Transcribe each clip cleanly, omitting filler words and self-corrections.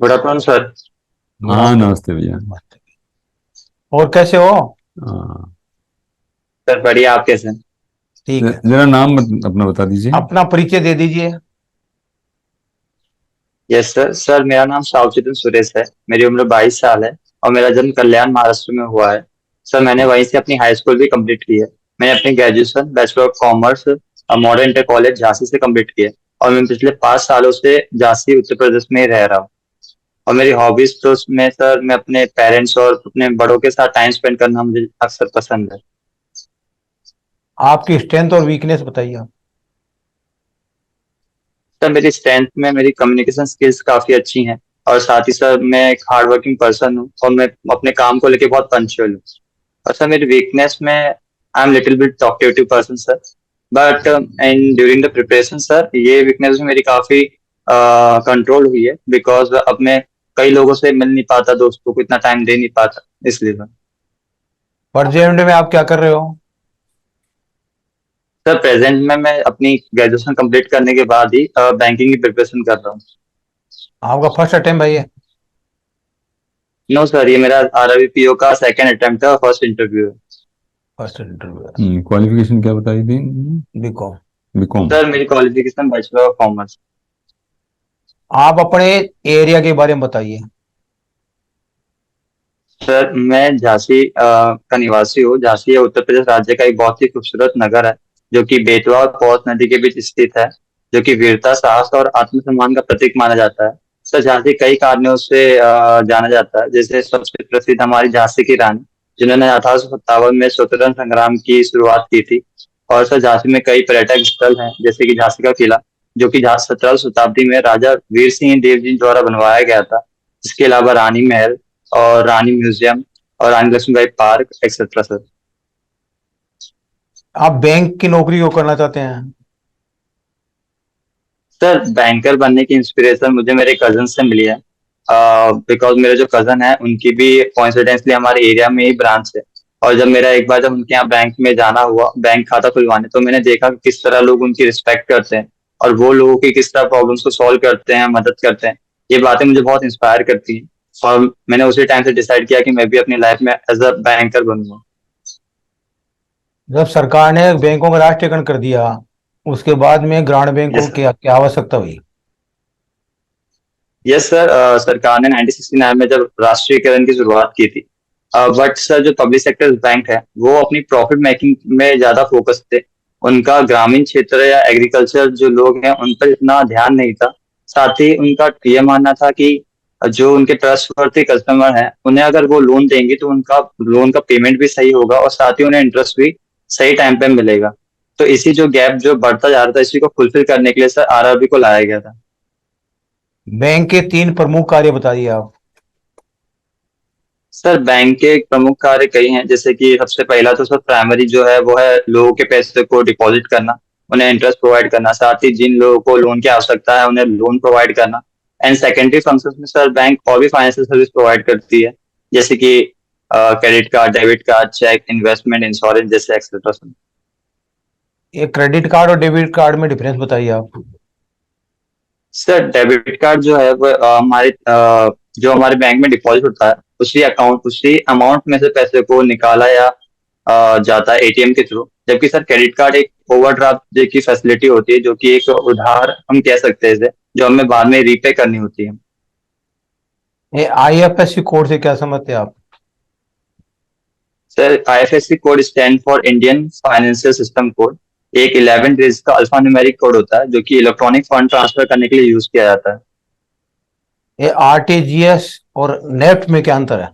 Good afternoon sir. Good हाँ, afternoon. नमस्ते भैया। और कैसे हो? हाँ, सर बढ़िया, आप कैसे हैं? ठीक है। जरा नाम अपना बता दीजिए। अपना परिचय दे दीजिए। Yes sir. सर मेरा नाम सावचेतन सुरेश है। मेरी उम्र 22 साल है और मेरा जन्म कल्याण महाराष्ट्र में हुआ है। सर मैंने वहीं से अपनी हाई स्कूल भी कंप्लीट की है। मैंने अपनी graduation bachelor of commerce modern inter college Jhansi से कंप्लीट की है। और मैं पिछले 5 सालों से झांसी उत्तर प्रदेश में ही रह रहा हूँ। और मेरी हॉबीज तो उसमें सर, मैं अपने पेरेंट्स और अपने बड़ों के साथ टाइम स्पेंड करना मुझे अक्सर पसंद है। आपकी स्ट्रेंथ और वीकनेस बताइए आप। सर मेरी स्ट्रेंथ में मेरी कम्युनिकेशन स्किल्स काफी अच्छी हैं। और साथ ही सर मैं एक हार्ड वर्किंग पर्सन हूँ और मैं अपने काम को लेके बहुत पंक्चुअल हूँ। और सर मेरी वीकनेस में I am little bit talkative person sir. But in during the preparation sir, ये वीकनेस भी मेरी काफी कंट्रोल हुई है, बिकॉज अब मैं कई लोगों से मिल नहीं पाता, दोस्तों को इतना टाइम दे नहीं पाता, इसलिए प्रेजेंट में आप क्या कर रहे हो? सर प्रेजेंट में मैं अपनी ग्रेजुएशन कंप्लीट करने के बाद ही बैंकिंग की प्रिपरेशन कर रहा हूँ। आपका फर्स्ट अटेम्प्ट है ये? नो सर, ये मेरा RRBPO का सेकंड अटेम्प्ट है और फर्स्ट इंटरव्यू है। फर्स्ट इंटरव्यू है। क्वालिफिकेशन क्या बताई थी? बीकॉम। बीकॉम। सर मेरी क्वालिफिकेशन बैचलर ऑफ कॉमर्स। आप अपने एरिया के बारे में बताइए। सर मैं झांसी का निवासी हूँ। झांसी है उत्तर प्रदेश राज्य का एक बहुत ही खूबसूरत नगर है, जो कि बेतवा और पौध नदी के बीच स्थित है, जो कि वीरता, साहस और आत्मसम्मान का प्रतीक माना जाता है। सर झांसी कई कारणों से जाना जाता है, जैसे सबसे प्रसिद्ध हमारी झांसी की रानी, जिन्होंने 1857 में स्वतंत्रता संग्राम की शुरुआत की थी। और सर झांसी में कई पर्यटक स्थल हैं, जैसे कि झांसी का किला, जो कि 17वीं शताब्दी में राजा वीर सिंह देव जी द्वारा बनवाया गया था। इसके अलावा रानी महल और रानी म्यूजियम और रानी लक्ष्मीबाई पार्क एक्सेट्रा सर। आप बैंक की नौकरी क्यों करना चाहते हैं? सर बैंकर बनने की इंस्पिरेशन मुझे मेरे कजन से मिली है, बिकॉज मेरे जो कजन है उनकी भी कोइंसिडेंटली हमारे एरिया में ही ब्रांच है। और जब मेरा एक बार जब उनके यहाँ बैंक में जाना हुआ बैंक खाता खुलवाने, तो मैंने देखा कि किस तरह लोग उनकी रिस्पेक्ट करते हैं और वो लोगों की किस तरह प्रॉब्लम्स को सॉल्व करते हैं, मदद करते हैं। ये बातें मुझे बहुत इंस्पायर करती हैं। और मैंने उसी टाइम से डिसाइड किया कि मैं भी अपनी लाइफ में एज अ बैंकर बनूंगा। जब सरकार ने बैंकों का राष्ट्रीयकरण कर दिया, उसके बाद में ग्रामीण बैंक को यस क्या क्या आवश्यकता हुई? Yes sir. सरकार ने 1969 में जब राष्ट्रीयकरण की शुरुआत की थी, बट सर जो पब्लिक सेक्टर बैंक है वो अपनी प्रॉफिट मेकिंग में ज्यादा फोकस थे। उनका ग्रामीण क्षेत्र या एग्रीकल्चर जो लोग हैं उन पर इतना ध्यान नहीं था। साथ ही उनका ये मानना था कि जो उनके ट्रस्टवर्थी कस्टमर हैं उन्हें अगर वो लोन देंगे तो उनका लोन का पेमेंट भी सही होगा और साथ ही उन्हें इंटरेस्ट भी सही टाइम पे मिलेगा। तो इसी जो गैप जो बढ़ता जा रहा था, इसी को फुलफिल करने के लिए सर RRB को लाया गया था। बैंक के 3 प्रमुख कार्य बताइए आप। सर बैंक के प्रमुख कार्य कई हैं, जैसे कि सबसे पहला तो सर प्राइमरी जो है वो है लोगों के पैसे को डिपॉजिट करना, उन्हें इंटरेस्ट प्रोवाइड करना, साथ ही जिन लोगों को लोन की आवश्यकता है उन्हें लोन प्रोवाइड करना। एंड सेकेंडरी फंक्शंस में सर बैंक और भी फाइनेंशियल सर्विस प्रोवाइड करती है, जैसे कि credit card, debit card, cheque, investment, insurance जैसे एक्सेट्रा। ये क्रेडिट कार्ड और डेबिट कार्ड में डिफरेंस बताइए आप। सर डेबिट कार्ड जो है वो जो हमारे बैंक में डिपॉजिट होता है उसी अमाउंट में से पैसे को निकाला या जाता है ATM के थ्रू। जबकि सर क्रेडिट कार्ड एक ओवरड्राफ्ट की फैसिलिटी होती है, जो कि एक उधार हम कह सकते हैं इसे, जो हमें बाद में रीपे करनी होती है। ये IFSC कोड से क्या समझते हैं आप? Sir IFSC code stand for Indian financial system code. एक 11 डिजिट का अल्फा न्यूमेरिक कोड होता है, जो कि इलेक्ट्रॉनिक फंड ट्रांसफर करने के लिए यूज किया जाता है। ये RTGS और नेफ्ट में क्या अंतर है?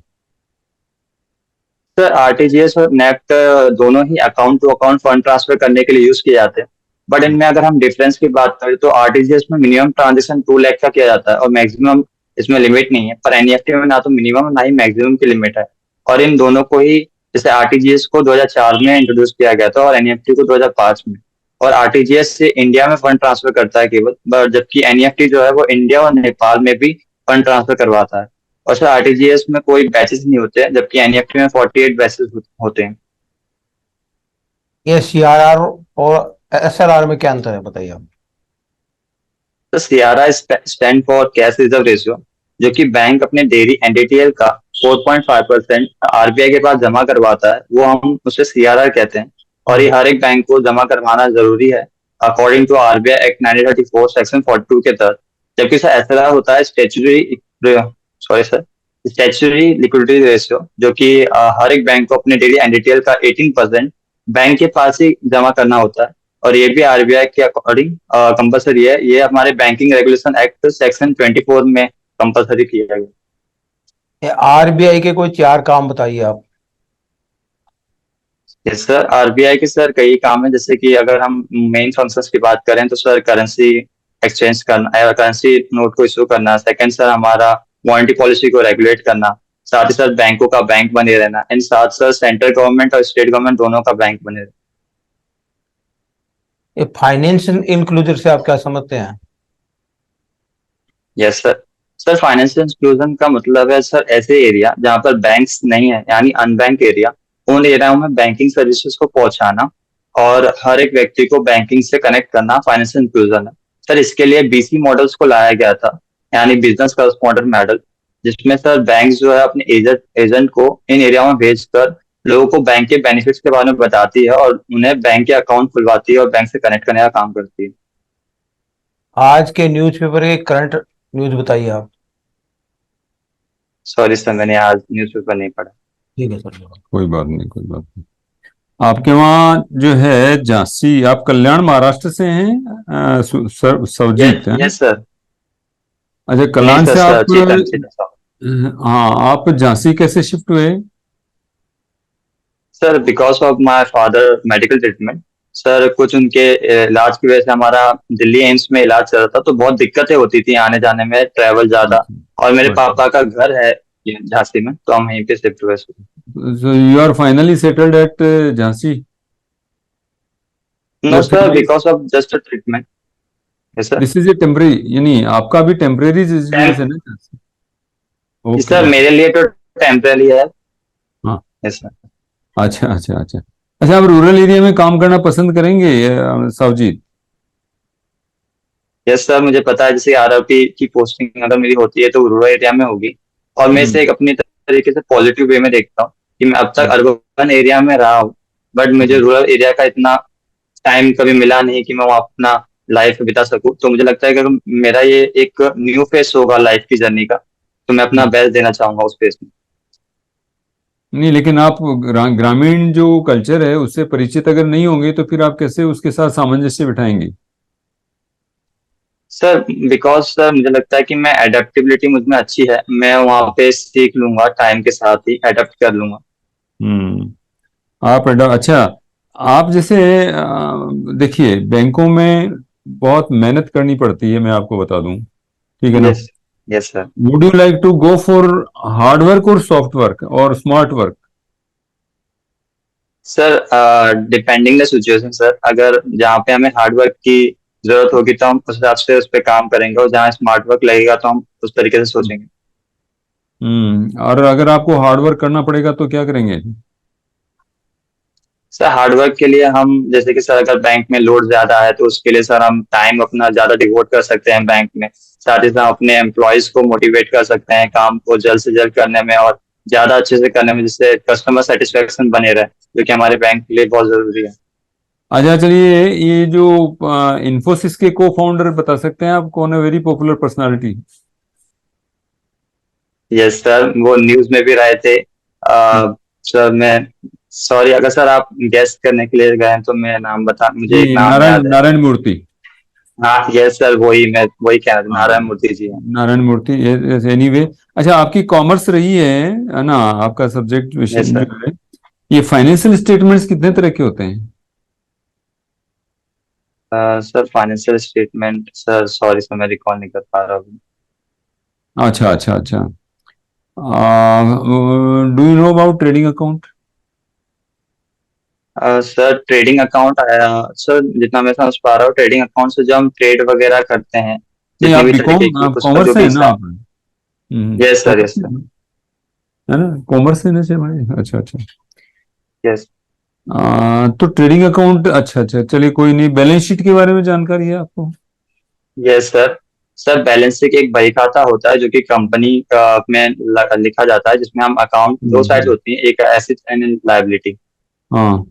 सर RTGS और नेफ्ट दोनों ही account to account fund transfer करने के लिए यूज किए जाते हैं। बट इनमें अगर हम डिफरेंस की बात करें तो RTGS में मिनिमम ट्रांजेक्शन 2 लाख का किया जाता है और मैक्सिमम इसमें लिमिट नहीं है। पर NEFT में ना तो मिनिमम ना ही मैक्सिमम की लिमिट है। और इन दोनों को ही, जैसे RTGS को 2004 में इंट्रोड्यूस किया गया था और NEFT को 2005 में। और RTGS से इंडिया में फंड ट्रांसफर करता है केवल, जबकि NEFT जो है वो इंडिया और नेपाल में भी फंड ट्रांसफर करवाता है। और सर RTGS में कोई बैचेस नहीं होते हैं, जबकि NEFT में 48 बैचेस होते हैं। ये CRR और SLR में क्या अंतर है बताइए आप। तो CRR stand for cash reserve ratio. जो कि बैंक अपने डेयरी एनडीटीएल का 4.5% आरबीआई के पास जमा करवाता है, वो हम उसे सीआरआर कहते हैं। और ये हर एक बैंक को जमा करवाना जरूरी है according to RBI act 1934 section 42 के तहत। जबकि सर ऐसा होता है स्टैट्यूटरी लिक्विडिटी रेशियो, जो कि हर एक बैंक को अपने डेली एनडीटीएल का 18% बैंक के पास ही जमा करना होता है। और ये भी आरबीआई के अकॉर्डिंग कंपलसरी है। ये हमारे बैंकिंग रेगुलेशन एक्ट सेक्शन 24 में कंपलसरी किया गया। आरबीआई के कोई 4 काम बताइए आप। यस सर, आरबीआई के सर कई काम है, जैसे कि अगर हम मेन फंक्शंस की बात करें तो सर करेंसी एक्सचेंज करना, करेंसी नोट को इशू करना। सेकंड सर हमारा मॉनेटरी पॉलिसी को रेगुलेट करना। साथ ही साथ बैंकों का बैंक बने रहना। एंड साथ सर सेंट्रल गवर्नमेंट और स्टेट गवर्नमेंट दोनों का बैंक बने रहना। ये फाइनेंशियल इंक्लूजन से आप क्या समझते हैं? Yes sir, sir financial inclusion का मतलब है सर ऐसे एरिया जहाँ पर बैंक्स नहीं है, यानी अनबैंक एरिया, उन एरियाओं में बैंकिंग सर्विसेज को पहुंचाना और हर एक व्यक्ति को बैंकिंग से कनेक्ट करना फाइनेंशियल इंक्लूजन है। सर इसके लिए बीसी मॉडल्स को लाया गया था, यानी बिजनेस कॉरेस्पॉन्डेंट मॉडल, जिसमें सर बैंक जो है अपने एजेंट को इन एरियाओं में भेजकर लोगों को बैंक के बेनिफिट्स के बारे में बताती है और उन्हें बैंक के अकाउंट खुलवाती है और बैंक से कनेक्ट करने का काम करती है। आज के न्यूज़पेपर के करंट न्यूज़ बताइए आप। सॉरी सर, मैंने आज न्यूज़पेपर नहीं पढ़ा। ठीक है सर। कोई बात नहीं, कोई बात नहीं। आपके वहाँ जो है झांसी, आप कल्याण महाराष्ट्र से हैं? सवजीत है? Yes sir. अच्छा, नहीं कल्याण सर, से सर आप चेतन चेतन साहब। हाँ, आप झांसी कैसे शिफ्ट हुए? Sir because of my father medical treatment. Sir कुछ उनके इलाज की वजह से हमारा दिल्ली एम्स में इलाज चल रहा था, तो बहुत दिक्कतें होती थी आने जाने में, ट्रैवल ज्यादा। और मेरे पापा का घर है ये झांसी में, तो हम यहीं पे शिफ्ट हुए। So you are finally settled at Jhansi? No Your sir, family? Because of just a treatment. Yes sir. This is a temporary, यानी आपका भी टेम्परेरी रेजिडेंस है ना झांसी? Okay sir okay. मेरे लिए तो टेम्पररी है। हाँ, यस सर। अच्छा अच्छा अच्छा। अच्छा, आप रूरल एरिया में काम करना पसंद करेंगे सावजीत? यस सर, मुझे पता है जैसे आरआरपी की पोस्टिंग अगर मेरी होती है तो रूरल एरिया में होगी। और मैं इसे एक अपनी तरीके से पॉजिटिव वे में देखता हूँ कि मैं अब तक अर्बन एरिया में रहा हूँ, बट मुझे रूरल एरिया का इतना टाइम कभी मिला नहीं कि मैं वहाँ अपना लाइफ बिता सकूं। तो मुझे लगता है कि अगर मेरा ये एक न्यू फेस होगा लाइफ की जर्नी का, तो मैं अपना बेस्ट देना चाहूंगा उस फेस में। नहीं, लेकिन आप ग्रामीण जो कल्चर है उससे परिचित अगर नहीं होंगे तो फिर आप कैसे उसके साथ सामंजस्य बिठाएंगे? सर बिकॉज सर मुझे लगता है कि मैं एडेप्टेबिलिटी मुझ में अच्छी है, मैं वहाँ पे सीख लूंगा, टाइम के साथ ही एडेप्ट कर लूंगा। हम्म। अच्छा, आप जैसे देखिए, बैंकों में बहुत मेहनत करनी पड़ती है, मैं आपको बता दूं, ठीक है ना? Yes. Yes sir. Would you like to go for hard work और सॉफ्ट वर्क और smart work? Sir depending the situation sir, अगर जहाँ पे हमें हार्ड वर्क की जरूरत होगी तो हम उस हिसाब से उस पर काम करेंगे, और जहाँ स्मार्ट वर्क लगेगा तो हम उस तरीके से सोचेंगे। और अगर आपको हार्ड वर्क करना पड़ेगा तो क्या करेंगे? सर हार्ड वर्क के लिए हम, जैसे कि सर अगर बैंक में लोड ज्यादा है तो उसके लिए सर हम टाइम अपना ज्यादा डिवोट कर सकते हैं बैंक में। साथ ही साथ अपने एम्प्लॉयज को मोटिवेट कर सकते हैं काम को जल्द से जल्द करने में और ज्यादा अच्छे से करने में, जिससे कस्टमर सेटिस्फेक्शन बने रहे, जो कि हमारे बैंक के लिए बहुत जरूरी है। अच्छा, चलिए, ये जो इन्फोसिस के को फाउंडर बता सकते हैं आप कौन है? Very popular personality. Yes sir, वो न्यूज में भी रहे थे। सर मैं सॉरी, अगर सर आप गेस करने के लिए गए तो मैं नाम बता, मुझे एक जी, नाम नारायण याद है। नारायण मूर्ति। हाँ यस सर, मैं वही कह रहा था, हाँ, नारायण मूर्ति जी हैं। नारायण मूर्ति। एनीवे, अच्छा, आपकी कॉमर्स रही है ना? आपका सब्जेक्ट विषय यस जो सर। है, ये फाइनेंशियल स्टेटमेंट्स कितने तरह के होते हैं? Sir financial statement, sir sorry sir मैं रिकॉल नहीं कर पा रहा हूँ। अच्छा अच्छा अच्छा। Do you know about trading account? Sir trading account आया सर, जितना मैं समझ पा रहा हूँ ट्रेडिंग अकाउंट से जो हम ट्रेड वगैरह करते हैं, नहीं, जितनी आप भी तरीके बीकॉम, की, आप उसका जो कॉमर्स भी है ना हिसाब। आप? Yes sir. Commerce yes sir. है ना? कॉमर्स है ना से भाई? अच्छा अच्छा। यस। तो ट्रेडिंग अकाउंट, अच्छा अच्छा, चलिए कोई नहीं। बैलेंस शीट के बारे में जानकारी है आपको? Yes sir. Sir balance sheet एक बही खाता होता है जो कि कंपनी में लिखा जाता है, जिसमें हम अकाउंट दो साइड होती हैं, एक एसेट एंड लायबिलिटी। हाँ,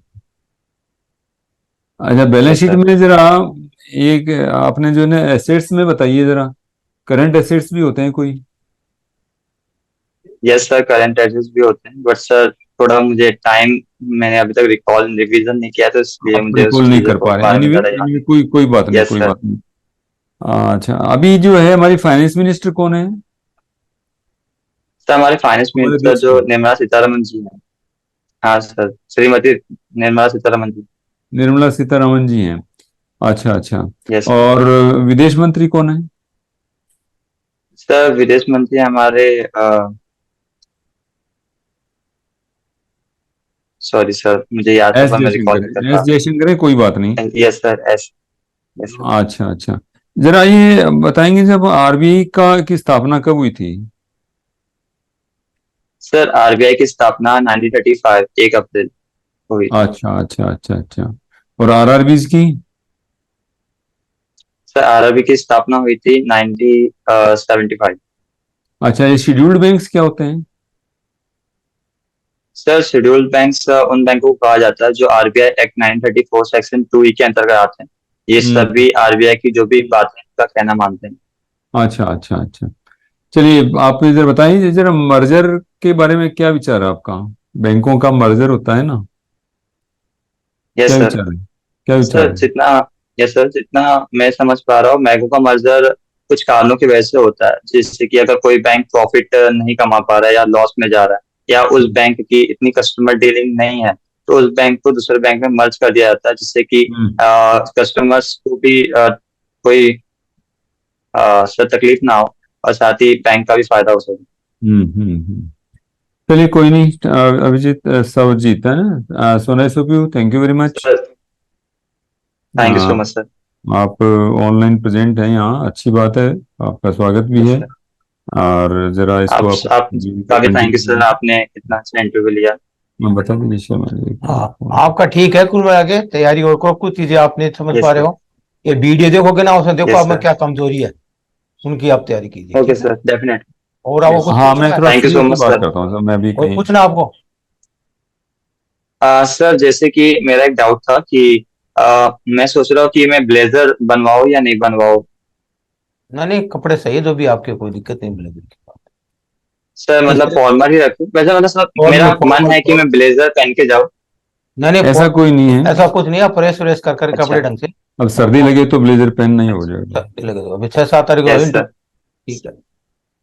अच्छा, बैलेंस यस शीट सर। में जरा एक आपने जो है एसेट्स में बताइए जरा, करंट एसेट्स भी होते हैं कोई? यस सर, करंट एसेट्स भी होते हैं, बट सर थोड़ा मुझे टाइम, मैंने अभी तक रिवीजन नहीं किया, तो इसलिए आप मुझे उस रिकॉल नहीं चीजों कर को पा रहे? बारे में एनीवे ज्यादा याद एनीवे, नहीं। कोई कोई बात नहीं, यस कोई सर। बात नहीं। अच्छा, अभी जो है हमारी फाइनेंस मिनिस्टर कौन है सर हमारे फाइनेंस हमारे मिनिस्टर देश जो की? निर्मला सीतारमन जी हैं। हाँ सर, श्रीमती निर्मला सीतारमन जी। निर्मला सीतारमन जी हैं। अच्छा अच्छा। Yes sir. और विदेश मंत्री कौन है? सर विदेश मंत्री हमारे, सॉरी सर, मुझे याद था एस पर मैं रिकॉल जयशंकर नहीं कर है, एस पा जयशंकर है, कोई बात नहीं। रहा। Yes sir, S. Yes sir. अच्छा अच्छा। जरा ये बताएंगे, जब आरबीआई का की स्थापना कब हुई थी? सर आरबीआई की स्थापना 1935 1 अप्रैल को हुई थी। अच्छा अच्छा अच्छा अच्छा। और आरआरबीज की? सर आरबीआई की स्थापना हुई थी 1975। अच्छा, ये शेड्यूल्ड बैंक्स क्या होते हैं? सर शेड्यूल्ड बैंक्स उन बैंकों को कहा जाता है जो आरबीआई एक्ट 934 सेक्शन 2E के अंतर्गत आते हैं। ये हम्म। सभी आरबीआई की जो भी बातें हैं, उसका कहना मानते हैं। अच्छा अच्छा अच्छा। चलिए, आप इधर बताइए जरा, मर्जर के बारे में क्या विचार है आपका? बैंकों का मर्जर होता है ना, क्या यस सर। विचार है? क्या विचार सर है? जितना यस सर, जितना मैं समझ पा रहा हूँ, बैंकों का मर्जर कुछ कारणों की वजह से होता है, जिससे कि अगर कोई बैंक प्रॉफिट नहीं कमा पा रहा है या लॉस में जा रहा है, या उस हम्म बैंक की इतनी कस्टमर डीलिंग नहीं है, तो उस बैंक को दूसरे बैंक में मर्ज कर दिया जाता है, जिससे कि हम्म कस्टमर्स को भी कोई सर तकलीफ ना हो, और साथ ही बैंक का भी फायदा हो सके। हम्म। चलिए, कोई नहीं। अभिजीत, सब जीता है ना। सोना soupy, thank you very much. Sir thank you so much sir. आप ऑनलाइन प्रेजेंट हैं यहाँ, अच्छी बात है। आपका स्वागत भी यस है। सर। और जरा आप इसको आप आपका भी थैंक यू कंटिन्यू सर, करिए। आपने इतना अच्छा इंटरव्यू लिया। मैं बता दीजिए शर्मा जी हाँ, को। आपका ठीक है कुल मिला के तैयारी, और कुछ चीजें आप नहीं समझ यस पा रहे सर। हो। ये वीडियो देखोगे ना, उसमें देखो यस आप में सर। क्या कमजोरी है, उनकी आप तैयारी कीजिए, ओके ठीक है। Sir, definite. और आपको यस। कुछ हाँ, मैं पूछना है? थोड़ा थैंक यू फ्री सो होके मच बात सर। करता हूँ सर, मैं भी और कहीं। पूछना आपको? सर जैसे कि मेरा एक डाउट था कि मैं सोच रहा हूँ कि मैं ब्लेजर बनवाऊँ या नहीं बनवाऊँ। नहीं नहीं, कपड़े सही है जो भी आपके, कोई दिक्कत नहीं मिलेगी। सर किस मतलब तरह? फॉर्मल ही रखूँ वैसे, मतलब सर फॉर्मल मेरा मन फॉर्मल है कि मैं ब्लेजर पहन के जाऊँ। नहीं नहीं, ऐसा कोई नहीं है। ऐसा कुछ नहीं है, प्रेस व्रेस कर अच्छा। कपड़े ढंग से। अब सर्दी लगे तो ब्लेजर पहनना ही हो अच्छा। जाएगा। अभी 6-7 तारीख को यस इंटरव्यू। सर। ठीक है।